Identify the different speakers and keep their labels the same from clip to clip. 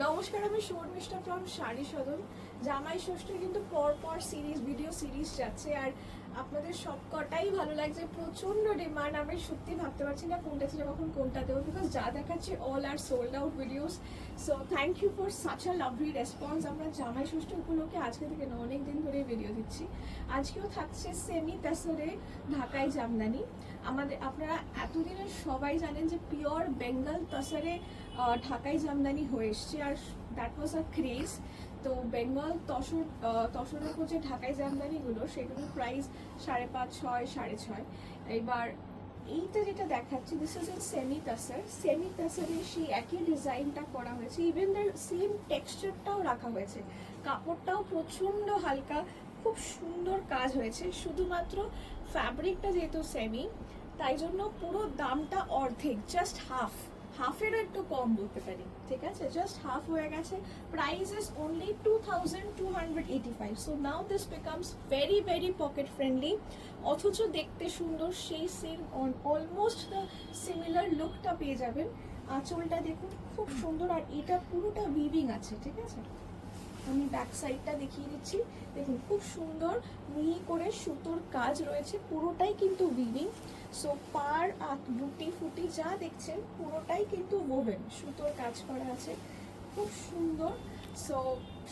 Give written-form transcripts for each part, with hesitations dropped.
Speaker 1: নমস্কার, আমি শর্মিষ্ঠা ফ্রম শাড়ি সদন। জামাই ষষ্ঠীর কিন্তু পর সিরিজ ভিডিও সিরিজ যাচ্ছে, আর আপনাদের সবকটাই ভালো লাগছে, প্রচন্ড ডিমান্ড। আমি সত্যি ভাবতে পারছি না কোনটা ছিল কখন কোনটা দেবো, বিকজ যা দেখাচ্ছে all are sold out videos. So thank you for such a lovely response. আমরা জামাই ষষ্ঠী উপলক্ষে আজকে থেকে না অনেক দিন ধরে ভিডিও দিচ্ছি। আজকেও থাকছে সেমি তাসরে ঢাকাই জামদানি। আপনারা এতদিনের সবাই জানেন যে পিওর বেঙ্গল তাসরে ঢাকাই জামদানি হয়ে এসছে, আর দ্যাট ওয়াজ আ ক্রেজ। তো বেঙ্গল তসরের উপর যে ঢাকাই জামদানিগুলো সেগুলোর প্রাইস 5.5, 6, 6.5। এবার এইটা যেটা দেখাচ্ছি, দিস ইজ ইন সেমি তাসারে সেই একই ডিজাইনটা করা হয়েছে, ইভেন দ্য সেম টেক্সচারটাও রাখা হয়েছে, কাপড়টাও প্রচণ্ড হালকা, খুব সুন্দর কাজ হয়েছে। শুধুমাত্র ফ্যাব্রিকটা যেহেতু সেমি, তাই জন্য পুরো দামটা অর্ধেক, জাস্ট হাফেরও একটু কম বলতে পারি, ঠিক আছে, জাস্ট হাফ হয়ে গেছে। Price is only 2285। So now this becomes very very pocket friendly, অথচ দেখতে সুন্দর, সেই সেম অলমোস্ট দ্য সিমিলার লুকটা পেয়ে যাবেন। আঁচলটা দেখুন খুব সুন্দর, আর এটা পুরোটা উইভিং আছে, ঠিক আছে। আমি ব্যাক সাইডটা দেখিয়ে দিচ্ছি, দেখুন খুব সুন্দর মিহি করে সুতোর কাজ রয়েছে, পুরোটাই কিন্তু উইভিং। সো পার বুটি ফুটি যা দেখছেন পুরোটাই কিন্তু ওভেন, সুতোর কাজ করা আছে, খুব সুন্দর। সো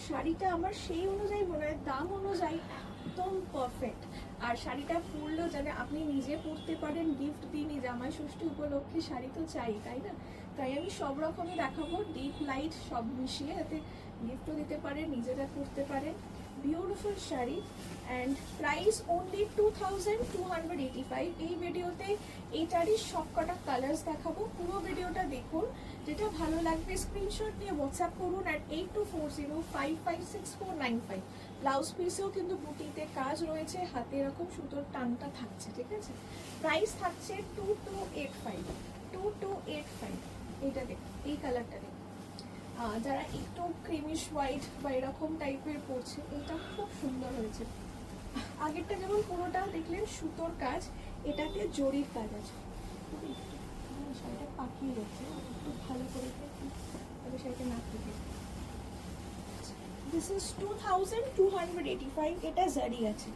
Speaker 1: শাড়িটা আমার সেই অনুযায়ী মনে হয় দাম অনুযায়ী একদম পারফেক্ট। আর শাড়িটা পরলেও যাতে আপনি নিজে পরতে পারেন, গিফট দিন, জামাই ষষ্ঠী উপলক্ষে শাড়ি তো চাই, তাই না? তাই আমি সব রকমই দেখাবো, ডিপ লাইট সব মিশিয়ে, যাতে গিফটও দিতে পারেন, নিজেরা পরতে পারেন। Beautiful sari, and price only 2285। এই ভিডিওতে এইটারই সবকটা কালার্স দেখাবো, পুরো ভিডিওটা দেখুন। যেটা ভালো লাগবে স্ক্রিনশট নিয়ে হোয়াটসঅ্যাপ করুন at 8240556495। ব্লাউজ পিসেও কিন্তু বুটিতে কাজ রয়েছে, হাতে এরকম সুতোর টানটা থাকছে, ঠিক আছে। প্রাইস থাকছে 2285। এইটা দেখুন, এই কালারটা দেখুন, যারা একটু ক্রিমিশ হোয়াইট বা এরকম টাইপের পরছে, এটা খুব সুন্দর হয়েছে। আগেরটা যেমন পুরোটা দেখলেন সুতোর কাজ, এটাতে জরির কাজ আছে। শাড়িটা পাকিয়ে যাচ্ছে, একটু ভালো করে তবে শাড়িটা না থেকে। This is 2285। এটা জারি আছে,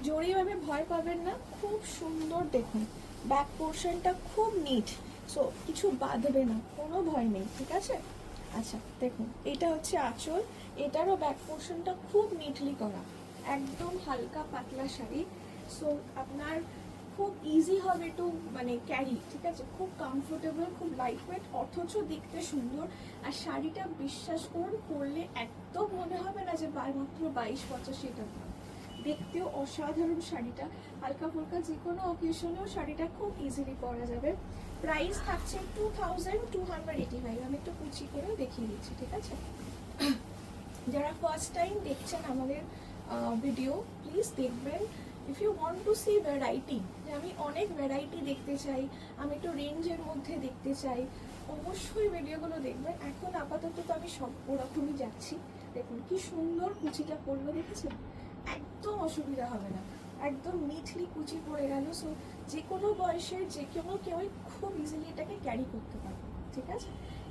Speaker 1: জরিভাবে ভয় পাবেন না, খুব সুন্দর। দেখুন ব্যাক পোর্শনটা খুব নিট, সো কিছু বাঁধবে না, কোনো ভয় নেই, ঠিক আছে। আচ্ছা দেখুন, এটা হচ্ছে আঁচল, এটারও ব্যাক পোর্শনটা খুব নিটলি করা, একদম হালকা পাতলা শাড়ি। সো আপনার খুব ইজি হবে টু মানে ক্যারি, ঠিক আছে, খুব কমফোর্টেবল, খুব লাইট ওয়েট, অথচ দেখতে সুন্দর। আর শাড়িটা বিশ্বাস করুন পরলে একদম মনে হবে না যে মাত্র 22-85 টাকা, দেখতেও অসাধারণ শাড়িটা। হালকা ফুলকা যে কোনো অকেশনেও শাড়িটা খুব ইজিলি পরা যাবে। প্রাইস থাকছে 2285। আমি একটু কুচি করে দেখিয়ে দিচ্ছি, ঠিক আছে। যারা ফার্স্ট টাইম দেখছেন আমাদের ভিডিও, প্লিজ দেখবেন। If you want to see variety, যে আমি অনেক ভ্যারাইটি দেখতে চাই, আমি একটু রেঞ্জের মধ্যে দেখতে চাই, অবশ্যই ভিডিওগুলো দেখবেন। এখন আপাতত তো আমি সব ওরকমই যাচ্ছি। দেখুন কি সুন্দর কুচিটা পড়লো, দেখেছেন, একদম অসুবিধা হবে না, একদম নিটলি কুচি পড়ে গেল। সো যে কোনো বয়সের যে কেউই খুব ইজিলি এটাকে ক্যারি করতে পারবে, ঠিক আছে।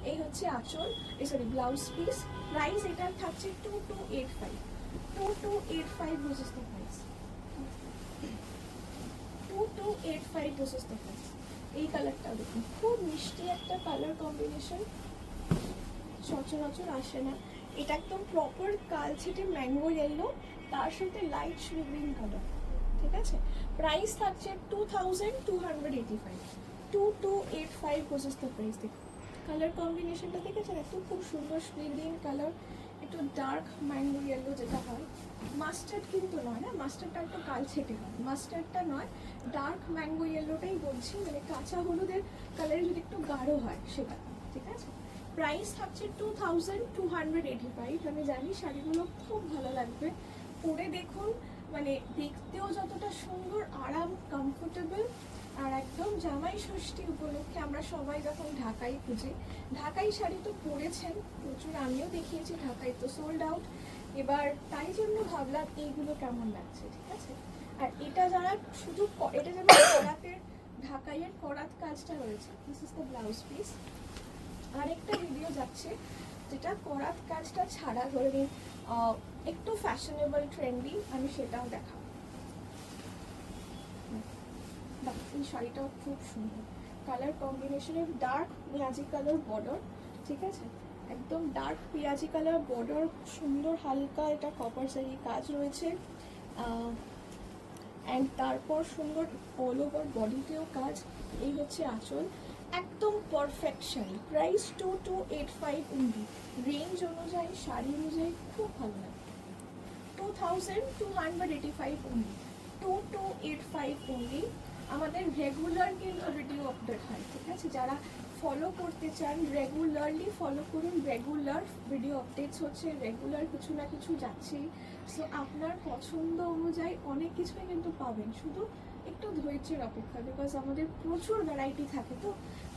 Speaker 1: এই হচ্ছে আঁচল, সরি ব্লাউজ পিস। প্রাইস এটার থাকছে 2285। 2285 this is the price. 2285 this is the price. এই কালারটা দেখুন, খুব মিষ্টি একটা কালার কম্বিনেশন, সচরাচর আসে না। এটা একদম প্রপার কালচেটে ম্যাঙ্গো ইয়েলো, তার সাথে লাইট শ্রী গ্রিন কালার, ঠিক আছে। প্রাইস থাকছে 2285। 2285 দিস ইজ দ্য প্রাইস। দেখুন কালার কম্বিনেশনটা দেখেছেন, একটু খুব সুন্দর শ্রী গ্রিন কালার, একটু ডার্ক ম্যাঙ্গো ইয়েলো যেটা হয়, মাস্টার্ড কিন্তু নয় না, মাস্টার্ডটা একটু কালচেটে হয়, মাস্টার্ডটা নয়, ডার্ক ম্যাঙ্গো ইয়েলোটাই বলছি, মানে কাঁচা হলুদের কালারে যদি একটু গাঢ় হয় সেটা, ঠিক আছে। প্রাইস থাকছে 2285। আমি জানি শাড়িগুলো খুব ভালো লাগবে, পরে দেখুন, মানে দেখতেও যতটা সুন্দর, আরাম, কমফোর্টেবল। আর একদম জামাই ষষ্ঠী উপলক্ষে আমরা সবাই যখন ঢাকাই খুঁজি, ঢাকাই শাড়ি তো পরেছেন প্রচুর, আমিও দেখিয়েছি, ঢাকাই তো সোল্ড আউট। এবার তাই জন্য ভাবলাম এইগুলো কেমন লাগছে, ঠিক আছে। আর এটা যারা শুধু এটা যেমন করাতের ঢাকাইয়ের করাত কাজটা রয়েছে, this is the blouse piece. আরেকটা ভিডিও যাচ্ছে যেটা করাত কাজটা ছাড়া ধরে নিন একটু ফ্যাশনেবল ট্রেন্ডি, আমি সেটাও দেখাবো। এই শাড়িটাও খুব সুন্দর, কালার কম্বিনেশনের ডার্ক পেঁয়াজি কালার বর্ডার, ঠিক আছে, একদম ডার্ক পেঁয়াজি কালার বর্ডার, সুন্দর হালকা এটা কপার জারি কাজ রয়েছে, অ্যান্ড তারপর সুন্দর অল ওভার বডিতেও কাজ। এই হচ্ছে আঁচল, একদম perfect sari. Price 2285 only, range অনুযায়ী শাড়ি অনুযায়ী খুব ভালো লাগে। 2285 অনলি, 2285 অনলি। আমাদের রেগুলার কিন্তু ভিডিও আপডেট হয়, ঠিক আছে, যারা ফলো করতে চান রেগুলারলি ফলো করুন, রেগুলার ভিডিও আপডেটস হচ্ছে, রেগুলার কিছু না কিছু যাচ্ছেই। সো আপনার পছন্দ অনুযায়ী অনেক কিছুই কিন্তু পাবেন, শুধু একটু ধৈর্যের অপেক্ষা, বিকজ আমাদের প্রচুর ভ্যারাইটি থাকে। তো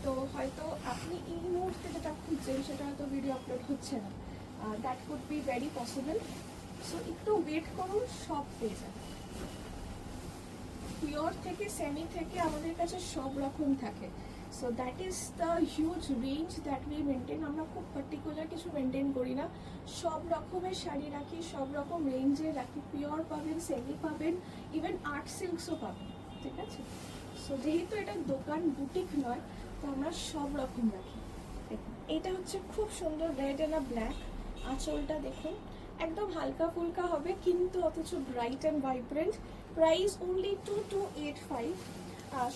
Speaker 1: তো হয়তো আপনি এই মুহূর্তে যেটা খুঁজছেন সেটা হয়তো ভিডিও আপলোড হচ্ছে না, that could be very possible. So একটু ওয়েট করুন, সব পেয়ে যাবেন। পিওর থেকে সেমি থেকে আমাদের কাছে সব রকম থাকে। So that is the huge range that we maintain. আমরা খুব পার্টিকুলার কিছু মেনটেন করি না, সব রকমের শাড়ি রাখি, সব রকম রেঞ্জে রাখি। পিওর পাবেন, সেমি পাবেন, ইভেন আর্ট সিল্কসও পাবেন, ঠিক আছে। সো যেহেতু এটা দোকান বুটিক নয়, তো আমরা সব রকম রাখি। দেখুন এটা হচ্ছে খুব সুন্দর রেড অ্যান্ড ব্ল্যাক, আঁচলটা দেখুন একদম হালকা ফুলকা হবে কিন্তু অথচ bright and vibrant. Price only 2285।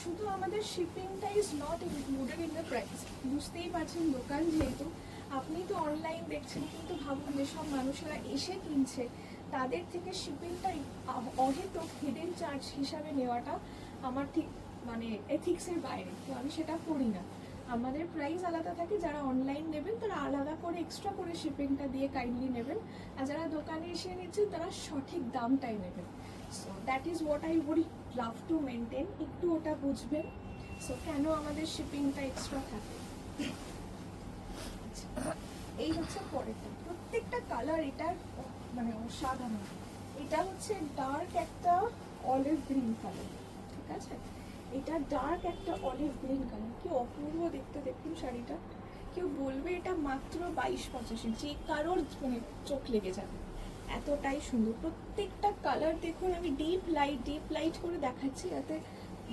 Speaker 1: শুধু আমাদের শিপিংটা is not included in the price. বুঝতেই পারছেন দোকান যেহেতু, আপনি তো অনলাইন দেখছেন, কিন্তু ভাবুন যেসব মানুষেরা এসে কিনছে তাদের থেকে শিপিংটা অহেতুক হিডেন চার্জ হিসাবে নেওয়াটা আমার ঠিক মানে এথিক্সের বাইরে, তো আমি সেটা করি না। আমাদের প্রাইস আলাদা থাকে, যারা অনলাইন নেবেন তারা আলাদা করে এক্সট্রা করে শিপিংটা দিয়ে কাইন্ডলি নেবেন, আর যারা দোকানে এসে নিচ্ছেন তারা সঠিক দামটাই নেবেন। So that is what I would love to maintain, একটু ওটা বুঝবেন। সো কেন আমাদের শিপিংটা এক্সট্রা থাকে। এই হচ্ছে পরেরটা, প্রত্যেকটা কালার এটার মানে অসাধারণ। এটা হচ্ছে ডার্ক একটা অলিভ গ্রিন কালার, ঠিক আছে, এটা ডার্ক একটা অলিভ গ্রিন কালার, কি অপূর্ব দেখতে। দেখুন শাড়িটা, কেউ বলবে এটা মাত্র 2285, যে কারোর মানে চোখ লেগে যাবে, এতটাই সুন্দর। প্রত্যেকটা কালার দেখুন, আমি ডিপ লাইট করে দেখাচ্ছি যাতে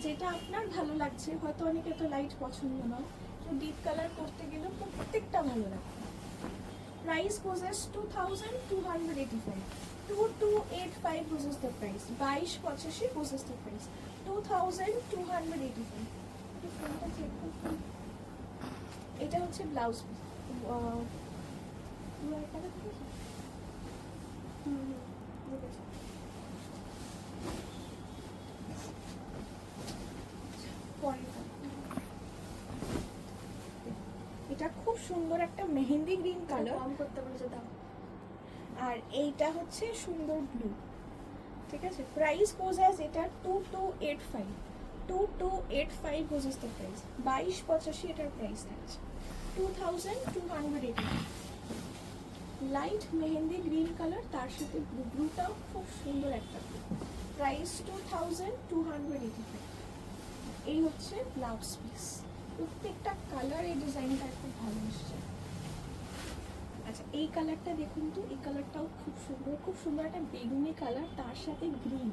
Speaker 1: যেটা আপনার ভালো লাগছে, হয়তো অনেকে তো লাইট পছন্দ নয়, তো ডিপ কালার করতে গেলেও প্রত্যেকটা ভালো লাগবে। Price goes as 2285, 2285 goes as the price, 2285 goes as the price, 2285। এটা হচ্ছে ব্লাউজ পিস, এটা খুব সুন্দর একটা মেহেন্দি গ্রিন কালার, কম করতে বলেছে দাম, আর এইটা হচ্ছে সুন্দর ব্লু, ঠিক আছে। প্রাইস গোজ অ্যাজ এটা 2285, 2285 গোজ অ্যাজ দ্য প্রাইস, 2285 এটার প্রাইস থাকছে 2280। লাইট মেহেন্দি গ্রিন কালার, তার সাথে ব্লুটাও খুব সুন্দর একটা, প্রাইস 2285। এই হচ্ছে ব্লাউজ পিস, প্রত্যেকটা কালার এই ডিজাইনটা খুব ভালো এসছে। আচ্ছা এই কালারটা দেখুন তো, এই কালারটাও খুব সুন্দর, খুব সুন্দর একটা বেগুনি কালার, তার সাথে গ্রিন,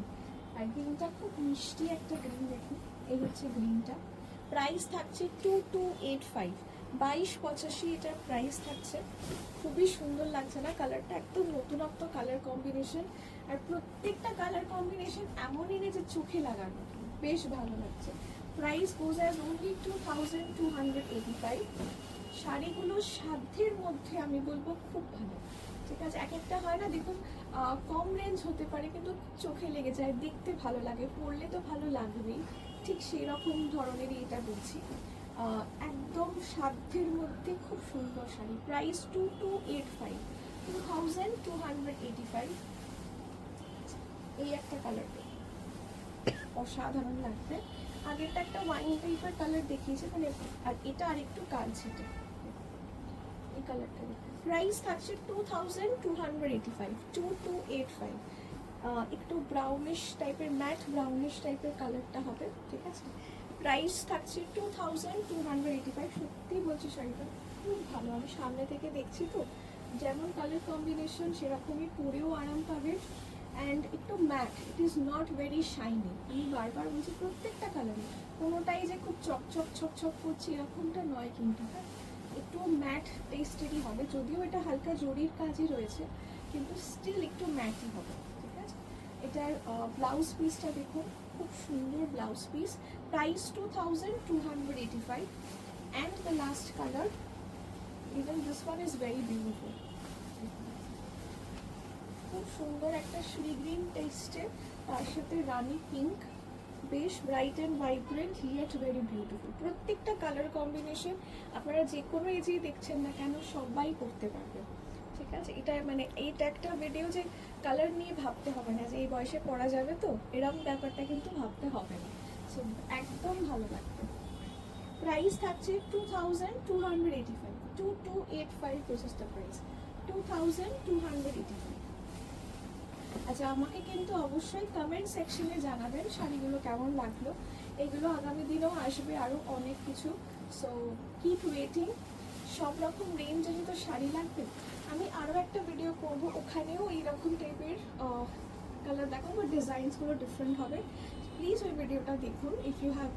Speaker 1: আর গ্রিনটা খুব মিষ্টি একটা গ্রিন। দেখুন এই হচ্ছে গ্রিনটা, প্রাইস থাকছে 2285, 2285 এটার প্রাইস থাকছে। খুবই সুন্দর লাগছে না কালারটা, একদম নতুনত্ব কালার কম্বিনেশন, আর প্রত্যেকটা কালার কম্বিনেশন এমনই নেই যে চোখে লাগানো, বেশ ভালো লাগছে। প্রাইস গোজ অ্যাজ অনলি 2285। শাড়িগুলো সাধ্যের মধ্যে আমি বলবো খুব ভালো, ঠিক আছে। এক একটা হয় না দেখুন, কম রেঞ্জ হতে পারে কিন্তু চোখে লেগে যায়, দেখতে ভালো লাগে, পরলে তো ভালো লাগবেই, ঠিক সেই রকম ধরনেরই এটা বলছি। একদম সাধ্যের মধ্যে খুব সুন্দর শাড়ি, প্রাইস 2285, 2285। এই একটা কালার অসাধারণ লাগবে, আগেরটা একটা ওয়াইন টাইপের কালার দেখিয়েছে মানে, আর এটা আরেকটু কালছে, এই কালারটা প্রাইস থাকছে 2285, 2285। একটু ব্রাউনিশ টাইপের, ম্যাট ব্রাউনিশ টাইপের কালারটা হবে, ঠিক আছে। প্রাইস থাকছে 2285। সত্যি বলছি শাড়িটা খুব ভালো, আমি সামনে থেকে দেখছি তো, যেমন কালার কম্বিনেশন সেরকমই পরেও আরাম পাবে। অ্যান্ড একটু matte, it is not very shiny. আমি বারবার বলছি প্রত্যেকটা কালারই, কোনোটাই যে খুব চকচক ছকছক করছে এরকমটা নয় কিন্তু, হ্যাঁ একটু ম্যাট টেস্টেরই হবে, যদিও এটা হালকা জরির কাজই রয়েছে কিন্তু স্টিল একটু ম্যাটই হবে, ঠিক আছে। এটার ব্লাউজ পিসটা দেখুন, খুব সুন্দর blouse piece, price 2285 and the last colour, even this one is very beautiful. খুব সুন্দর একটা শ্রী গ্রিন টেস্টে, তার সাথে রানি পিঙ্ক, বেশ bright and vibrant yet very beautiful. প্রত্যেকটা কালার কম্বিনেশন আপনারা যে কোনো এজেই দেখছেন না কেন সবাই করতে পারবে, ঠিক আছে। এটা মানে এইটা একটা ভিডিও যে কালার নিয়ে ভাবতে হবে না যে এই বয়সে পরা যাবে, তো এরকম ব্যাপারটা কিন্তু ভাবতে হবে না, সো একদম ভালো লাগবে। প্রাইস থাকছে 2285, 2285 দিস ইজ দ্য প্রাইস, 2285। আচ্ছা, আমাকে কিন্তু অবশ্যই কমেন্ট সেকশনে জানাবেন শাড়িগুলো কেমন লাগলো। এগুলো আগামী দিনেও আসবে আরও অনেক কিছু, সো কিপ ওয়েটিং। সব রকম রেঞ্জেরই তো শাড়ি লাগবে। আমি আরও একটা ভিডিও করব, ওখানেও এইরকম টাইপের কালার দেখাবো, ডিজাইনসগুলো ডিফারেন্ট হবে। প্লিজ ওই ভিডিওটা দেখুন। If you have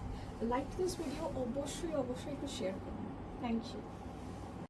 Speaker 1: like this video অবশ্যই অবশ্যই একটু শেয়ার করুন। Thank you.